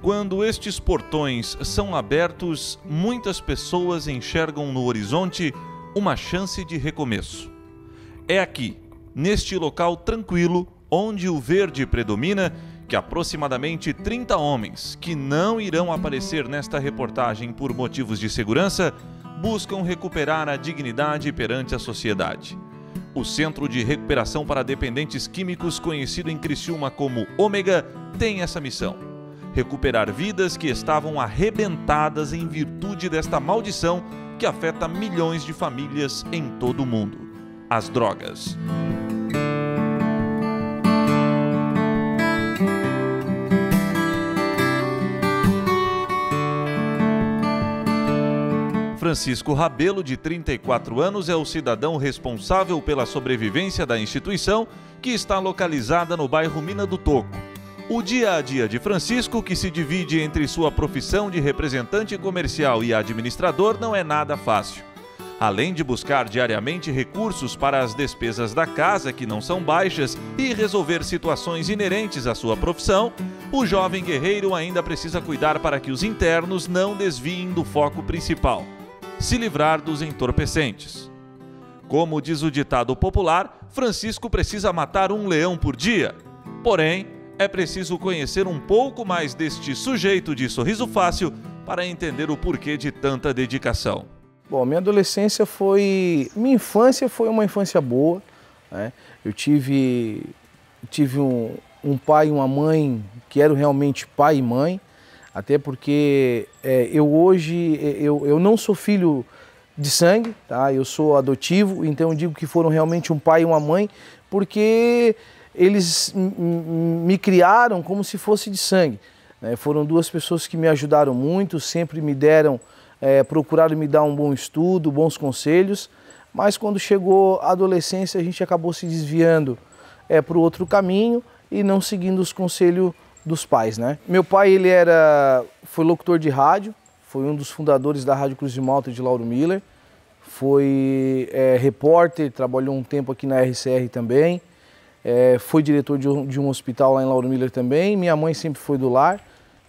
Quando estes portões são abertos, muitas pessoas enxergam no horizonte uma chance de recomeço. É aqui, neste local tranquilo, onde o verde predomina, que aproximadamente 30 homens, que não irão aparecer nesta reportagem por motivos de segurança, buscam recuperar a dignidade perante a sociedade. O Centro de Recuperação para Dependentes Químicos, conhecido em Criciúma como Ômega, tem essa missão: recuperar vidas que estavam arrebentadas em virtude desta maldição que afeta milhões de famílias em todo o mundo: as drogas. Francisco Rabelo, de 34 anos, é o cidadão responsável pela sobrevivência da instituição, que está localizada no bairro Mina do Toco. O dia a dia de Francisco, que se divide entre sua profissão de representante comercial e administrador, não é nada fácil. Além de buscar diariamente recursos para as despesas da casa, que não são baixas, e resolver situações inerentes à sua profissão, o jovem guerreiro ainda precisa cuidar para que os internos não desviem do foco principal: se livrar dos entorpecentes. Como diz o ditado popular, Francisco precisa matar um leão por dia. Porém, é preciso conhecer um pouco mais deste sujeito de sorriso fácil para entender o porquê de tanta dedicação. Bom, minha infância foi uma infância boa, né? Eu tive um pai e uma mãe que eram realmente pai e mãe, até porque eu não sou filho de sangue, tá? Eu sou adotivo, então eu digo que foram realmente um pai e uma mãe, porque eles me criaram como se fosse de sangue, né? Foram duas pessoas que me ajudaram muito, sempre me deram, procuraram me dar um bom estudo, bons conselhos, mas quando chegou a adolescência a gente acabou se desviando para o outro caminho e não seguindo os conselhos dos pais, né? Meu pai foi locutor de rádio, foi um dos fundadores da Rádio Cruz de Malta de Lauro Miller, foi repórter, trabalhou um tempo aqui na RCR também, foi diretor de um hospital lá em Lauro Miller também. Minha mãe sempre foi do lar,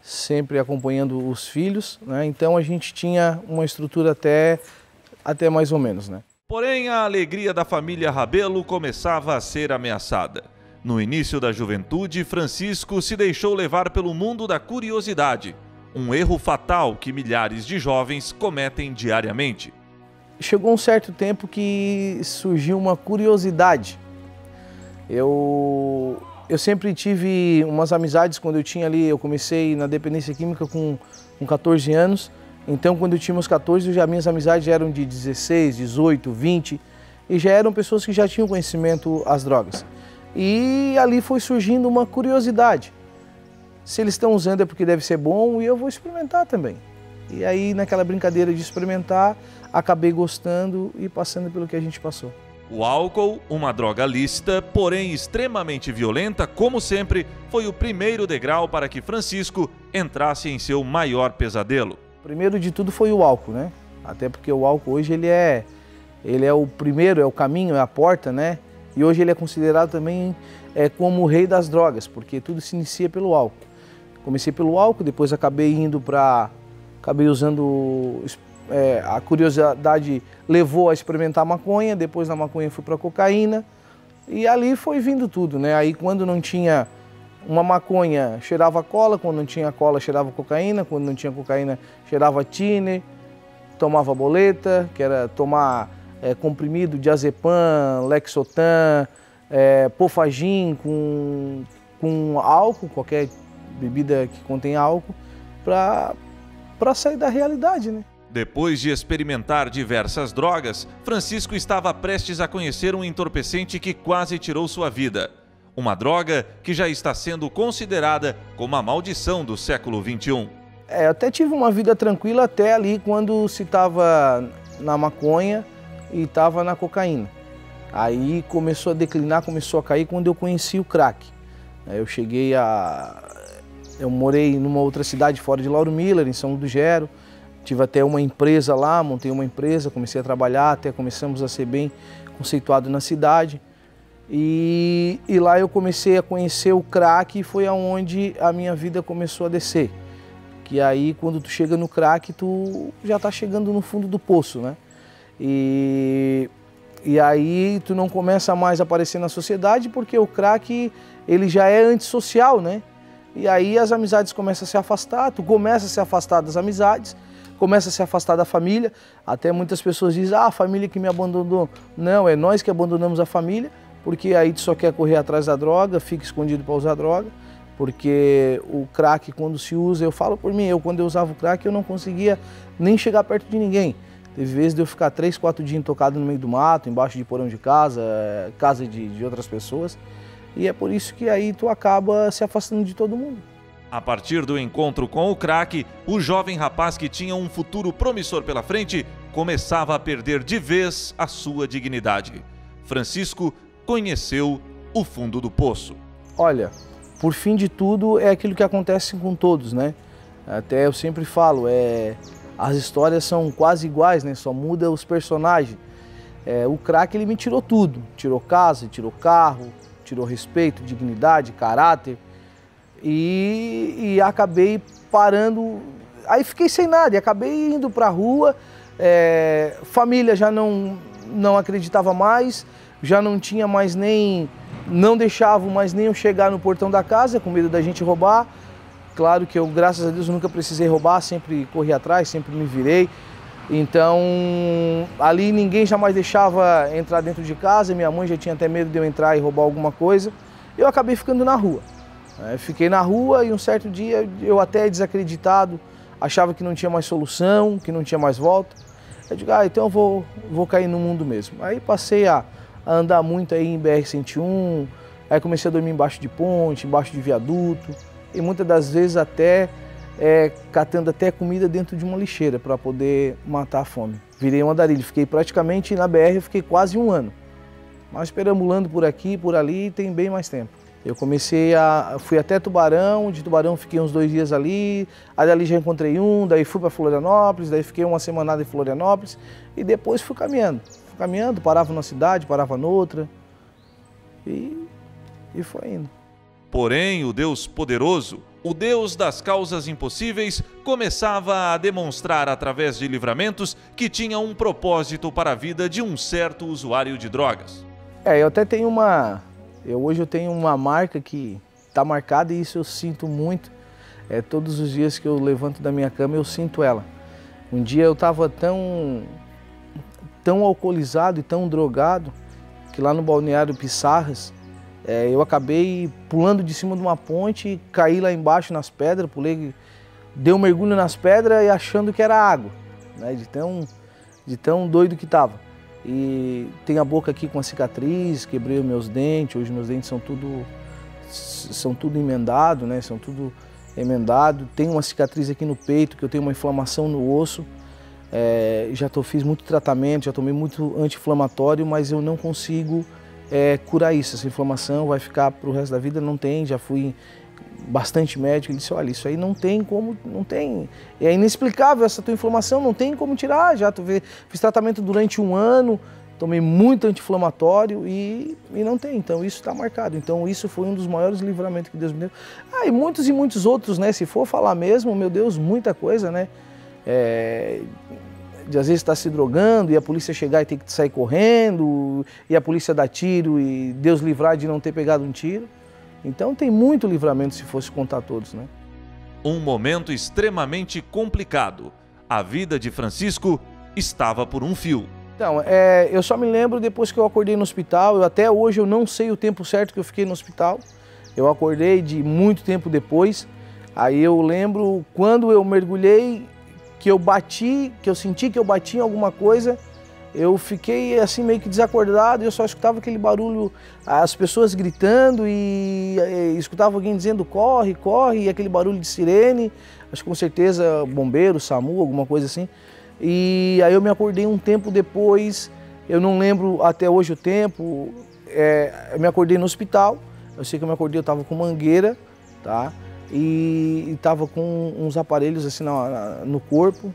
sempre acompanhando os filhos, né? Então a gente tinha uma estrutura até mais ou menos, né? Porém, a alegria da família Rabelo começava a ser ameaçada. No início da juventude, Francisco se deixou levar pelo mundo da curiosidade, um erro fatal que milhares de jovens cometem diariamente. Chegou um certo tempo que surgiu uma curiosidade. Eu sempre tive umas amizades quando eu comecei na dependência química com 14 anos, então quando eu tinha uns 14, minhas amizades eram de 16, 18, 20, e já eram pessoas que já tinham conhecimento às drogas. E ali foi surgindo uma curiosidade. Se eles estão usando é porque deve ser bom e eu vou experimentar também. E aí, naquela brincadeira de experimentar, acabei gostando e passando pelo que a gente passou. O álcool, uma droga lícita, porém extremamente violenta, como sempre, foi o primeiro degrau para que Francisco entrasse em seu maior pesadelo. Primeiro de tudo foi o álcool, né? Até porque o álcool hoje ele é o primeiro, é o caminho, é a porta, né? E hoje ele é considerado também como o rei das drogas, porque tudo se inicia pelo álcool. Comecei pelo álcool, depois acabei usando, a curiosidade levou a experimentar maconha, depois da maconha fui para cocaína e ali foi vindo tudo, né? Aí quando não tinha uma maconha, cheirava cola, quando não tinha cola, cheirava cocaína, quando não tinha cocaína, cheirava tiner, tomava boleta, que era tomar comprimido, diazepam, Lexotan, Pofagin com álcool, qualquer bebida que contém álcool, para sair da realidade, né? Depois de experimentar diversas drogas, Francisco estava prestes a conhecer um entorpecente que quase tirou sua vida. Uma droga que já está sendo considerada como a maldição do século XXI. Eu até tive uma vida tranquila até ali quando se estava na maconha e estava na cocaína. Aí começou a declinar, começou a cair quando eu conheci o crack. Eu morei numa outra cidade fora de Lauro Miller, em São Ludgero. Tive até uma empresa lá, montei uma empresa, comecei a trabalhar, até começamos a ser bem conceituado na cidade. E lá eu comecei a conhecer o crack e foi aonde a minha vida começou a descer. que aí quando tu chega no crack, tu já tá chegando no fundo do poço, né? E aí tu não começa mais a aparecer na sociedade porque o crack, ele já é antissocial, né? E aí as amizades começam a se afastar, tu começa a se afastar das amizades, começa a se afastar da família. Até muitas pessoas dizem, ah, a família que me abandonou. Não, é nós que abandonamos a família, porque aí tu só quer correr atrás da droga, fica escondido para usar droga. Porque o crack, quando se usa, eu falo por mim, quando eu usava o crack, eu não conseguia nem chegar perto de ninguém. Teve vezes de eu ficar 3, 4 dias intocado no meio do mato, embaixo de porão de casa, casa de outras pessoas. E é por isso que aí tu acaba se afastando de todo mundo. A partir do encontro com o crack, o jovem rapaz que tinha um futuro promissor pela frente começava a perder de vez a sua dignidade. Francisco conheceu o fundo do poço. Olha, por fim de tudo é aquilo que acontece com todos, né? Até eu sempre falo, as histórias são quase iguais, né? Só muda os personagens. O crack, ele me tirou tudo. Tirou casa, tirou carro, tirou respeito, dignidade, caráter. E acabei parando, aí fiquei sem nada, e acabei indo para a rua, família já não acreditava mais, já não tinha mais não deixavam mais nem eu chegar no portão da casa, com medo da gente roubar. Claro que eu, graças a Deus, nunca precisei roubar, sempre corri atrás, sempre me virei. Então, ali ninguém jamais deixava entrar dentro de casa, minha mãe já tinha até medo de eu entrar e roubar alguma coisa. Eu acabei ficando na rua. Fiquei na rua e um certo dia, eu até desacreditado, achava que não tinha mais solução, que não tinha mais volta. Eu digo, então eu vou cair no mundo mesmo. Aí passei a andar muito aí em BR-101, aí comecei a dormir embaixo de ponte, embaixo de viaduto, e muitas das vezes até catando até comida dentro de uma lixeira para poder matar a fome. Virei um andarilho, fiquei praticamente na BR, fiquei quase 1 ano. Mas perambulando por aqui, por ali, tem bem mais tempo. Eu fui até Tubarão, de Tubarão fiquei uns 2 dias ali, aí dali já encontrei daí fui para Florianópolis, daí fiquei uma semanada em Florianópolis e depois fui caminhando. Parava numa cidade, parava noutra e foi indo. Porém, o Deus poderoso, o Deus das causas impossíveis, começava a demonstrar através de livramentos que tinha um propósito para a vida de um certo usuário de drogas. Eu até tenho hoje eu tenho uma marca que está marcada e isso eu sinto muito. Todos os dias que eu levanto da minha cama eu sinto ela. Um dia eu estava tão alcoolizado e tão drogado que lá no balneário Pissarras eu acabei pulando de cima de uma ponte, caí lá embaixo nas pedras, dei um mergulho nas pedras e achando que era água, né, de tão doido que estava. E tenho a boca aqui com uma cicatriz, quebrei os meus dentes, hoje meus dentes são tudo emendado, né? São tudo emendado. Tenho uma cicatriz aqui no peito, que eu tenho uma inflamação no osso. Fiz muito tratamento, já tomei muito anti-inflamatório, mas eu não consigo curar isso. Essa inflamação vai ficar para o resto da vida, não tem, já fui bastante médico, ele disse, olha, isso aí não tem como, não tem, é inexplicável essa tua inflamação, não tem como tirar, fiz tratamento durante 1 ano, tomei muito anti-inflamatório e não tem, então isso está marcado, então isso foi um dos maiores livramentos que Deus me deu. E muitos outros, né, se for falar mesmo, meu Deus, muita coisa, né, de às vezes estar se drogando e a polícia chegar e ter que sair correndo, e a polícia dar tiro e Deus livrar de não ter pegado um tiro. Então tem muito livramento se fosse contar todos, né? Um momento extremamente complicado. A vida de Francisco estava por um fio. Então, eu só me lembro depois que eu acordei no hospital, até hoje eu não sei o tempo certo que eu fiquei no hospital. Eu acordei de muito tempo depois. Aí eu lembro quando eu mergulhei, que eu senti que eu bati em alguma coisa. Eu fiquei assim meio que desacordado e eu só escutava aquele barulho, as pessoas gritando e escutava alguém dizendo corre, corre, e aquele barulho de sirene, acho que com certeza bombeiro, SAMU, alguma coisa assim. E aí eu me acordei um tempo depois, eu não lembro até hoje o tempo, eu me acordei no hospital, eu sei que eu me acordei, eu estava com mangueira, tá? E estava com uns aparelhos assim no corpo.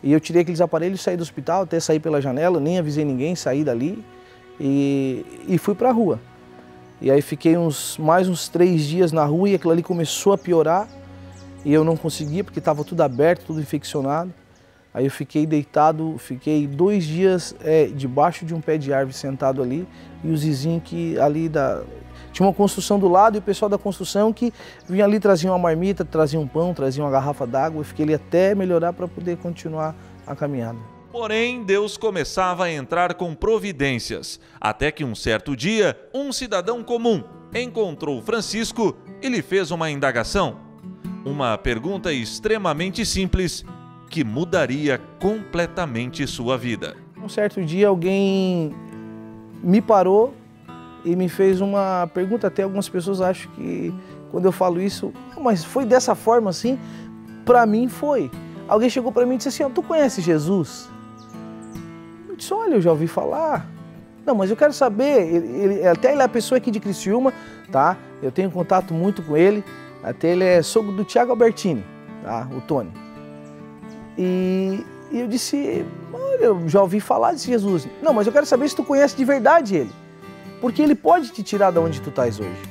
E eu tirei aqueles aparelhos, saí do hospital, até saí pela janela, nem avisei ninguém, saí dali e fui para a rua. E aí fiquei mais uns 3 dias na rua e aquilo ali começou a piorar. e eu não conseguia porque estava tudo aberto, tudo infeccionado. Aí eu fiquei deitado, fiquei 2 dias debaixo de um pé de árvore sentado ali, e os vizinhos que ali tinha uma construção do lado, e o pessoal da construção que vinha ali, trazia uma marmita, trazia um pão, trazia uma garrafa d'água. Eu fiquei ali até melhorar para poder continuar a caminhada. Porém, Deus começava a entrar com providências, até que um certo dia, um cidadão comum encontrou Francisco e lhe fez uma indagação. Uma pergunta extremamente simples que mudaria completamente sua vida. Um certo dia alguém me parou e me fez uma pergunta. Até algumas pessoas acham que quando eu falo isso, mas foi dessa forma assim? Para mim foi. Alguém chegou para mim e disse assim: tu conhece Jesus? Eu disse: olha, eu já ouvi falar. Não, mas eu quero saber, até ele é a pessoa aqui de Criciúma, tá? Eu tenho contato muito com ele, até ele é sogro do Thiago Albertini, tá? O Tony. E eu disse: olha, eu já ouvi falar de Jesus. Não, mas eu quero saber se tu conhece de verdade ele. Porque ele pode te tirar de onde tu estás hoje.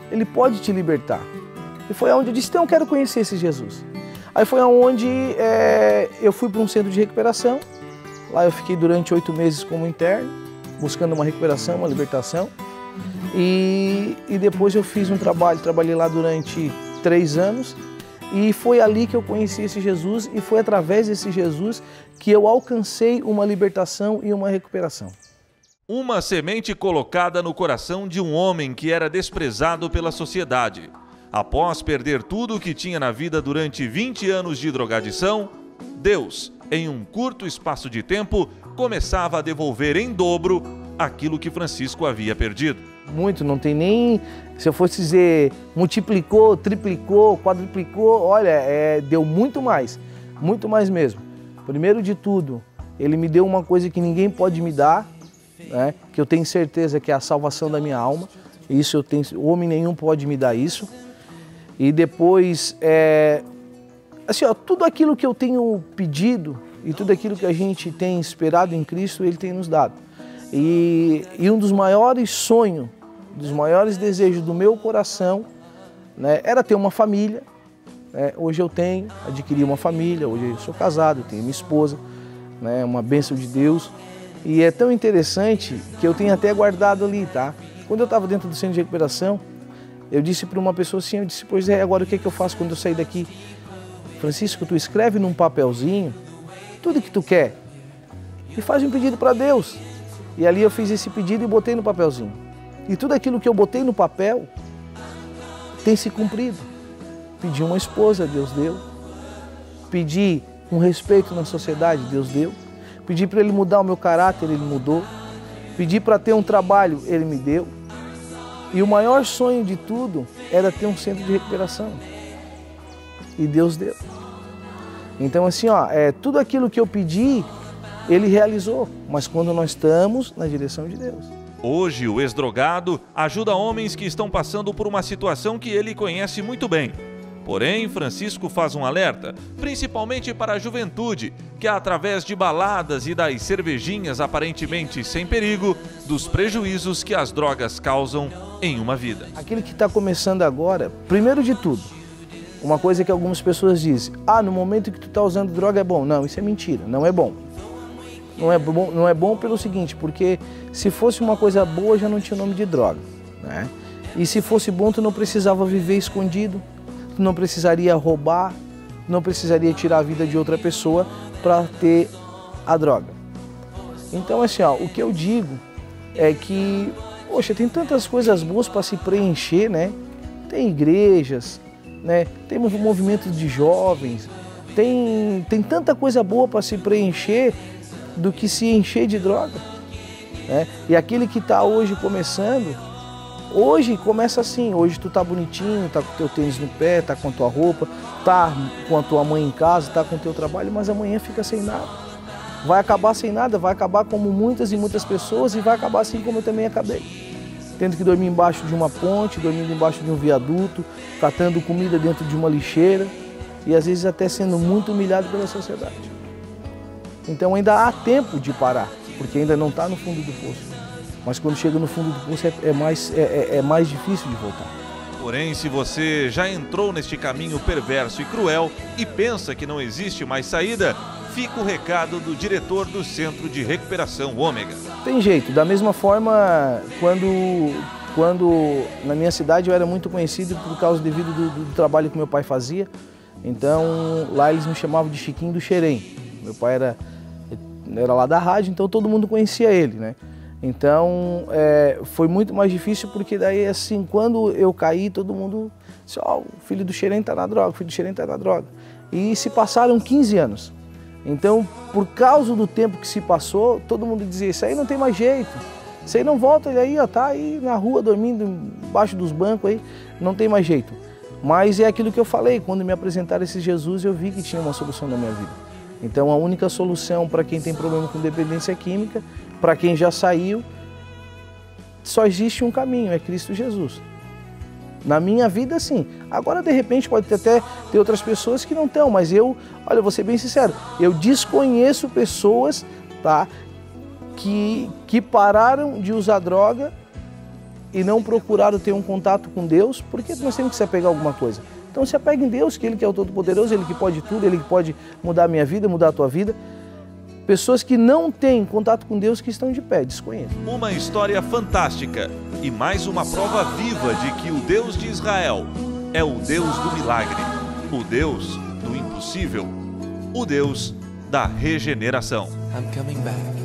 Ele pode te libertar. E foi onde eu disse: então eu quero conhecer esse Jesus. Aí foi onde eu fui para um centro de recuperação. Lá eu fiquei durante 8 meses como interno, buscando uma recuperação, uma libertação. E depois eu fiz um trabalhei lá durante 3 anos. E foi ali que eu conheci esse Jesus, e foi através desse Jesus que eu alcancei uma libertação e uma recuperação. Uma semente colocada no coração de um homem que era desprezado pela sociedade. Após perder tudo o que tinha na vida durante 20 anos de drogadição, Deus, em um curto espaço de tempo, começava a devolver em dobro aquilo que Francisco havia perdido. Muito, não tem nem, se eu fosse dizer, multiplicou, triplicou, quadruplicou, olha, deu muito mais mesmo. Primeiro de tudo, ele me deu uma coisa que ninguém pode me dar, né, que eu tenho certeza que é a salvação da minha alma. Isso homem nenhum pode me dar isso. E depois, assim, ó, tudo aquilo que eu tenho pedido e tudo aquilo que a gente tem esperado em Cristo, Ele tem nos dado. E um dos maiores sonhos, dos maiores desejos do meu coração, né, era ter uma família. Hoje eu adquiri uma família, hoje eu sou casado, eu tenho minha esposa, né, uma bênção de Deus. E é tão interessante que eu tenho até guardado ali, tá? Quando eu estava dentro do centro de recuperação, eu disse para uma pessoa assim, eu disse: pois agora o que eu faço quando eu sair daqui? Francisco, tu escreve num papelzinho tudo que tu quer e faz um pedido para Deus. E ali eu fiz esse pedido e botei no papelzinho. E tudo aquilo que eu botei no papel tem se cumprido. Pedi uma esposa, Deus deu. Pedi um respeito na sociedade, Deus deu. Pedi para Ele mudar o meu caráter, Ele mudou. Pedi para ter um trabalho, Ele me deu. E o maior sonho de tudo era ter um centro de recuperação. E Deus deu. Então assim, ó, tudo aquilo que eu pedi, Ele realizou. Mas quando nós estamos na direção de Deus. Hoje, o ex-drogado ajuda homens que estão passando por uma situação que ele conhece muito bem. Porém, Francisco faz um alerta, principalmente para a juventude, que através de baladas e das cervejinhas aparentemente sem perigo, dos prejuízos que as drogas causam em uma vida. Aquele que está começando agora, primeiro de tudo, uma coisa que algumas pessoas dizem: no momento que tu está usando droga é bom. Não, isso é mentira, não é bom. Não é bom pelo seguinte, porque se fosse uma coisa boa já não tinha o nome de droga, né? E se fosse bom tu não precisava viver escondido, tu não precisaria roubar, não precisaria tirar a vida de outra pessoa para ter a droga. Então assim, ó, o que eu digo é que, poxa, tem tantas coisas boas para se preencher, né? Tem igrejas, né? Tem movimentos de jovens, tem tanta coisa boa para se preencher do que se encher de droga, né? E aquele que está hoje começando, hoje começa assim, hoje tu tá bonitinho, tá com teu tênis no pé, tá com a tua roupa, tá com a tua mãe em casa, tá com o teu trabalho, mas amanhã fica sem nada. Vai acabar sem nada, vai acabar como muitas e muitas pessoas, e vai acabar assim como eu também acabei. Tendo que dormir embaixo de uma ponte, dormindo embaixo de um viaduto, catando comida dentro de uma lixeira e às vezes até sendo muito humilhado pela sociedade. Então ainda há tempo de parar, porque ainda não está no fundo do poço. Mas quando chega no fundo do poço é mais difícil de voltar. Porém, se você já entrou neste caminho perverso e cruel e pensa que não existe mais saída, fica o recado do diretor do Centro de Recuperação Ômega. Tem jeito, da mesma forma, quando na minha cidade eu era muito conhecido por causa devido do trabalho que meu pai fazia, então lá eles me chamavam de Chiquinho do Xerém. Meu pai era lá da rádio, então todo mundo conhecia ele, né? Então foi muito mais difícil porque daí assim, quando eu caí, todo mundo disse, ó, o filho do Xerém tá na droga, o filho do Xerém tá na droga. E se passaram 15 anos. Então, por causa do tempo que se passou, todo mundo dizia, isso aí não tem mais jeito, isso aí não volta, ele aí, ó, tá aí na rua dormindo embaixo dos bancos aí, não tem mais jeito. Mas é aquilo que eu falei, quando me apresentaram esse Jesus, eu vi que tinha uma solução na minha vida. Então a única solução para quem tem problema com dependência química, para quem já saiu, só existe um caminho, é Cristo Jesus. Na minha vida, sim. Agora, de repente, pode até ter outras pessoas que não estão, mas olha, eu vou ser bem sincero, eu desconheço pessoas, tá, que pararam de usar droga e não procuraram ter um contato com Deus, porque nós temos que se apegar a alguma coisa. Então se apegue em Deus, que Ele que é o Todo-Poderoso, Ele que pode tudo, Ele que pode mudar a minha vida, mudar a tua vida. Pessoas que não têm contato com Deus que estão de pé, desconheço. Uma história fantástica e mais uma prova viva de que o Deus de Israel é o Deus do milagre, o Deus do impossível, o Deus da regeneração. I'm coming back.